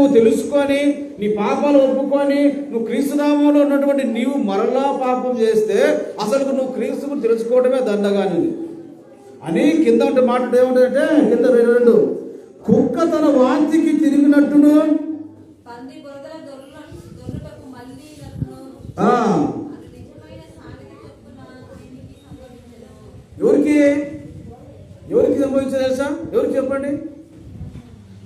నువ్వు తెలుసుకొని నీ పాపాలు ఒప్పుకొని నువ్వు క్రీస్తునామంలో ఉన్నటువంటి నీవు మరలా పాపం చేస్తే అసలు నువ్వు క్రీస్తుని తెలుసుకోవడమే దండగానిది అని కింద ఉంటే మాట ఏముంటుందంటే కింద 22 కుక్క తన వాంతికి తిరిగినట్టును ఎవరికి సంభవించదు తెలుసా? ఎవరికి చెప్పండి.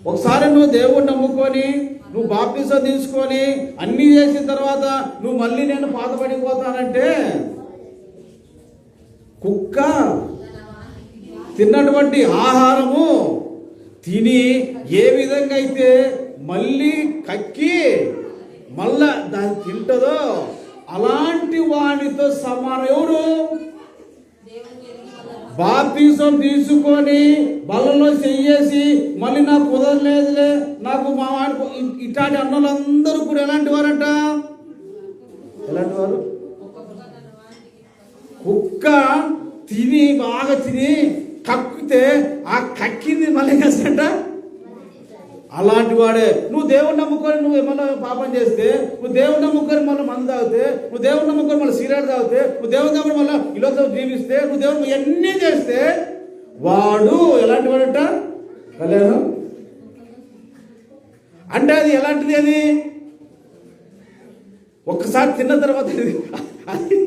ఒకసారి నువ్వు దేవుడిని నమ్ముకొని నువ్వు బాప్తిసం తీసుకొని అన్నీ చేసిన తర్వాత నువ్వు మళ్ళీ నేను పాతపడిపోతానంటే కుక్క తిన్నటువంటి ఆహారము తిని ఏ విధంగా అయితే మళ్ళీ కక్కి మళ్ళా దాన్ని తింటదో అలాంటి వానితో సమానం. ఎవరు? బాప్తిసం తీసుకొని బలంలో చెయ్యేసి మళ్ళీ నాకు కుదరలేదులే నాకు మా వాడు ఇట్లాంటి అన్నలందరూ కూడా ఎలాంటి వారంట? ఎలాంటి వారు? కుక్క తిని బాగా తిని కక్కితే ఆ కక్కింది మళ్ళీ కసంట అలాంటి వాడే. నువ్వు దేవుని నమ్ముకొని నువ్వు ఏమన్నా పాపం చేస్తే, నువ్వు దేవుని నమ్ముకొని మళ్ళీ మందు తాగితే, నువ్వు దేవుని నమ్ముకొని మళ్ళీ సిగరెట్ తాగితే, నువ్వు దేవుని నమ్ముకొని మళ్ళీ ఇలోతో జీవిస్తే, నువ్వు దేవుని ఇవన్నీ చేస్తే వాడు ఎలాంటి వాడంట? కళ్యాణం అంటే అది ఎలాంటిది? అది ఒక్కసారి తిన్న తర్వాత అది